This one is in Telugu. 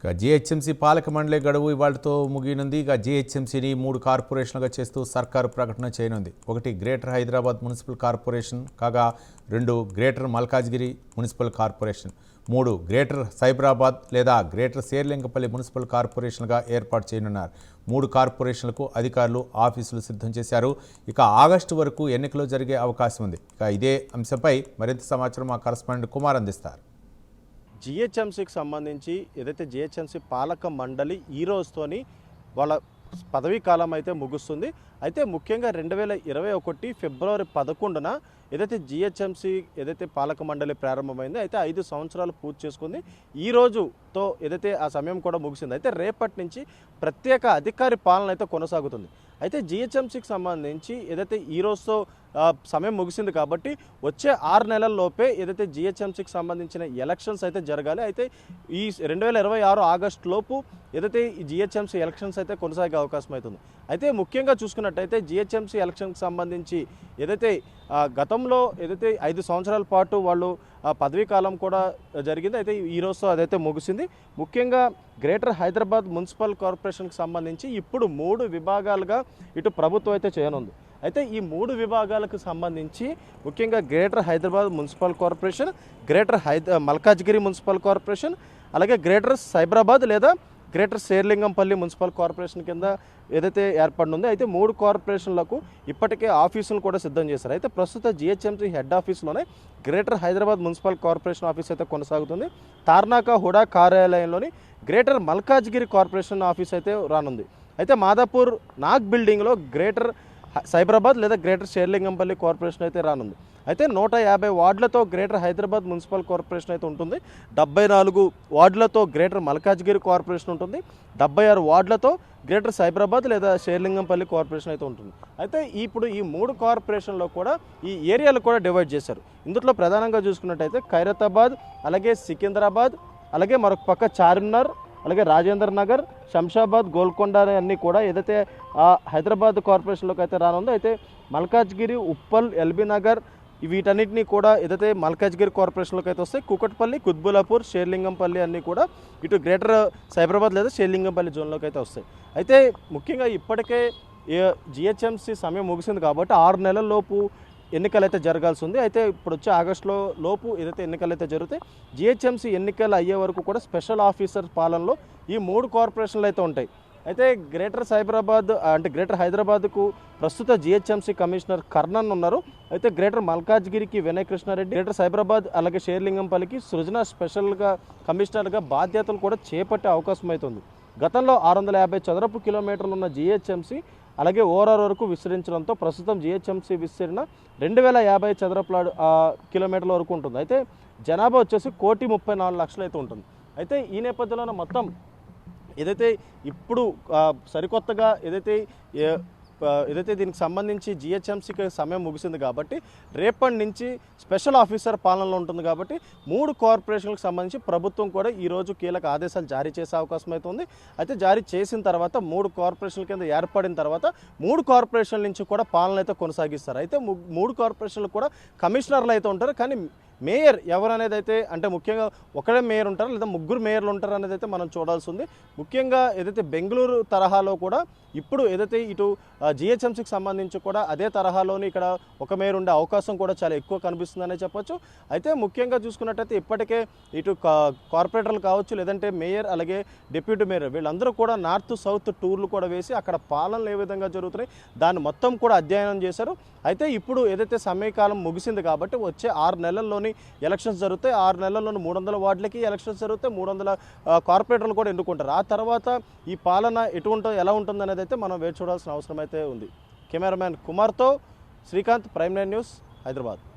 జీహెచ్ఎంసీ పాలక మండలి గడువు ఇవాళతో ముగియనుంది. ఇక జీహెచ్ఎంసీని 3 కార్పొరేషన్లుగా చేస్తూ సర్కారు ప్రకటన చేయనుంది. ఒకటి గ్రేటర్ హైదరాబాద్ మున్సిపల్ కార్పొరేషన్ కాగా 2 greater Malkajgiri municipal corporation, 3 greater Cyberabad లేదా గ్రేటర్ శేర్లింగపల్లి మున్సిపల్ కార్పొరేషన్గా ఏర్పాటు చేయనున్నారు. 3 కార్పొరేషన్లకు అధికారులు ఆఫీసులు సిద్ధం చేశారు. ఇక ఆగస్టు వరకు ఎన్నికలు జరిగే అవకాశం ఉంది. ఇక ఇదే అంశంపై మరింత సమాచారం మా కరెస్పాండెంట్ కుమార్ అందిస్తారు. జీహెచ్ఎంసీకి సంబంధించి ఏదైతే జీహెచ్ఎంసీ పాలక మండలి ఈ రోజుతోని వాళ్ళ పదవీ కాలం అయితే ముగుస్తుంది. అయితే ముఖ్యంగా 2021 ఫిబ్రవరి 11న ఏదైతే జీహెచ్ఎంసీ ఏదైతే పాలక మండలి ప్రారంభమైందో అయితే 5 సంవత్సరాలు పూర్తి చేసుకుంది. ఈ రోజుతో ఏదైతే ఆ సమయం కూడా ముగిసింది. అయితే రేపటి నుంచి ప్రత్యేక అధికారి పాలన అయితే కొనసాగుతుంది. అయితే జీహెచ్ఎంసీకి సంబంధించి ఏదైతే ఈ రోజుతో సమయం ముగిసింది కాబట్టి వచ్చే 6 నెలల లోపే ఏదైతే జీహెచ్ఎంసీకి సంబంధించిన ఎలక్షన్స్ అయితే జరగాలి. అయితే ఈ 2026 ఆగస్టు లోపు ఏదైతే ఈ జీహెచ్ఎంసీ ఎలక్షన్స్ అయితే కొనసాగే అవకాశం అవుతుంది. అయితే ముఖ్యంగా చూసుకున్నట్టయితే జీహెచ్ఎంసీ ఎలక్షన్కి సంబంధించి ఏదైతే గతంలో ఏదైతే 5 సంవత్సరాల పాటు వాళ్ళు పదవీ కాలం కూడా జరిగింది. అయితే ఈ రోజుతో అదైతే ముగిసింది. ముఖ్యంగా గ్రేటర్ హైదరాబాద్ మున్సిపల్ కార్పొరేషన్కి సంబంధించి ఇప్పుడు 3 విభాగాలుగా ఇటు ప్రభుత్వం అయితే చేయనుంది. అయితే ఈ 3 విభాగాలకు సంబంధించి ముఖ్యంగా greater Hyderabad municipal corporation, greater Malkajgiri municipal corporation, అలాగే గ్రేటర్ సైబరాబాద్ లేదా గ్రేటర్ శేర్లింగంపల్లి మున్సిపల్ కార్పొరేషన్ కింద ఏదైతే ఏర్పడనుందో అయితే 3 కార్పొరేషన్లకు ఇప్పటికే ఆఫీసులు కూడా సిద్ధం చేశారు. అయితే ప్రస్తుత జీహెచ్ఎంసీ హెడ్ ఆఫీస్లోనే greater Hyderabad municipal corporation office అయితే కొనసాగుతుంది. తార్నాక హుడా కార్యాలయంలోని గ్రేటర్ మల్కాజ్గిరి కార్పొరేషన్ ఆఫీస్ అయితే రానుంది. అయితే మాదాపూర్ నాగ్ బిల్డింగ్లో గ్రేటర్ సైబరాబాద్ లేదా గ్రేటర్ శేర్లింగంపల్లి కార్పొరేషన్ అయితే రానుంది. అయితే 150 వార్డులతో గ్రేటర్ హైదరాబాద్ మున్సిపల్ కార్పొరేషన్ అయితే ఉంటుంది. 74 వార్డులతో గ్రేటర్ మల్కాజ్గిరి కార్పొరేషన్ ఉంటుంది. 76 వార్డులతో గ్రేటర్ సైబరాబాద్ లేదా శేర్లింగంపల్లి కార్పొరేషన్ అయితే ఉంటుంది. అయితే ఇప్పుడు ఈ 3 కార్పొరేషన్లో కూడా ఈ ఏరియాలు కూడా డివైడ్ చేశారు. ఇందులో ప్రధానంగా చూసుకున్నట్టయితే ఖైరతాబాద్, అలాగే సికింద్రాబాద్, అలాగే మరొక పక్క చార్మినార్, అలాగే రాజేంద్ర నగర్, శంషాబాద్, గోల్కొండ అన్నీ కూడా ఏదైతే హైదరాబాద్ కార్పొరేషన్లోకి అయితే రానుందో అయితే మల్కాజ్గిరి, ఉప్పల్, ఎల్బీ నగర్ వీటన్నిటినీ కూడా ఏదైతే మల్కాజ్గిరి కార్పొరేషన్లోకి అయితే వస్తాయి. కుకట్పల్లి, కుత్బులాపూర్, శేర్లింగంపల్లి అన్నీ కూడా ఇటు గ్రేటర్ సైబరాబాద్ లేదా శేర్లింగంపల్లి జోన్లోకి అయితే వస్తాయి. అయితే ముఖ్యంగా ఇప్పటికే జీహెచ్ఎంసీ సమయం ముగిసింది కాబట్టి 6 నెలల లోపు ఎన్నికలు అయితే జరగాల్సి ఉంది. అయితే ఇప్పుడు వచ్చే ఆగస్టులో లోపు ఏదైతే ఎన్నికలు అయితే జరుగుతాయి, జీహెచ్ఎంసీ ఎన్నికలు అయ్యే వరకు కూడా స్పెషల్ ఆఫీసర్ పాలనలో ఈ 3 కార్పొరేషన్లు అయితే ఉంటాయి. అయితే గ్రేటర్ సైబరాబాద్ అంటే గ్రేటర్ హైదరాబాద్కు ప్రస్తుత జీహెచ్ఎంసీ కమిషనర్ కర్ణన్ ఉన్నారు. అయితే గ్రేటర్ మల్కాజ్గిరికి వినయ్ కృష్ణారెడ్డి, గ్రేటర్ సైబరాబాద్ అలాగే శేర్లింగంపల్లికి సృజన స్పెషల్గా కమిషనర్గా బాధ్యతలు కూడా చేపట్టే అవకాశం అవుతుంది. గతంలో 650 చదరపు కిలోమీటర్లు ఉన్న జీహెచ్ఎంసీ అలాగే ఓఆర్ఆర్ వరకు విస్తరించడంతో ప్రస్తుతం జీహెచ్ఎంసీ విస్తరణ 2050 చదరపు కిలోమీటర్ల వరకు ఉంటుంది. అయితే జనాభా వచ్చేసి 1,34,00,000 అయితే ఉంటుంది. అయితే ఈ నేపథ్యంలో మొత్తం ఏదైతే ఇప్పుడు సరికొత్తగా ఏదైతే దీనికి సంబంధించి జీహెచ్ఎంసీకి సమయం ముగిసింది కాబట్టి రేపటి నుంచి స్పెషల్ ఆఫీసర్ పాలనలో ఉంటుంది కాబట్టి 3 కార్పొరేషన్లకు సంబంధించి ప్రభుత్వం కూడా ఈరోజు కీలక ఆదేశాలు జారీ చేసే అవకాశం అయితే ఉంది. అయితే జారీ చేసిన తర్వాత 3 కార్పొరేషన్ల కింద ఏర్పడిన తర్వాత 3 కార్పొరేషన్ల నుంచి కూడా పాలన అయితే కొనసాగిస్తారు. అయితే 3 కార్పొరేషన్లు కూడా కమిషనర్లు అయితే ఉంటారు. కానీ మేయర్ ఎవరు అనేది అయితే అంటే ముఖ్యంగా ఒకడే మేయర్ ఉంటారు లేదా 3 మేయర్లు ఉంటారు అనేది అయితే మనం చూడాల్సి ఉంది. ముఖ్యంగా ఏదైతే బెంగళూరు తరహాలో కూడా ఇప్పుడు ఏదైతే ఇటు జీహెచ్ఎంసీకి సంబంధించి కూడా అదే తరహాలోని ఇక్కడ ఒక మేయర్ ఉండే అవకాశం కూడా చాలా ఎక్కువ కనిపిస్తుందనే చెప్పొచ్చు. అయితే ముఖ్యంగా చూసుకున్నట్టయితే ఇప్పటికే ఇటు కార్పొరేటర్లు కావచ్చు లేదంటే మేయర్ అలాగే డిప్యూటీ మేయర్ వీళ్ళందరూ కూడా నార్త్ సౌత్ టూర్లు కూడా వేసి అక్కడ పాలనలు ఏ విధంగా జరుగుతున్నాయి దాన్ని మొత్తం కూడా అధ్యయనం చేశారు. అయితే ఇప్పుడు ఏదైతే సమయకాలం ముగిసింది కాబట్టి వచ్చే 6 నెలల్లోని ఎలక్షన్స్ జరుగుతాయి. 6 నెలల్లోని 300 వార్డులకి ఎలక్షన్స్ జరుగుతాయి. 300 కార్పొరేటర్లు కూడా ఎన్నుకుంటారు. ఆ తర్వాత ఈ పాలన ఎలా ఉంటుంది అనేది అయితే మనం వేచి చూడాల్సిన అవసరం అయితే ఉంది. కెమెరామ్యాన్ కుమార్తో శ్రీకాంత్, ప్రైమ్ 9 న్యూస్, హైదరాబాద్.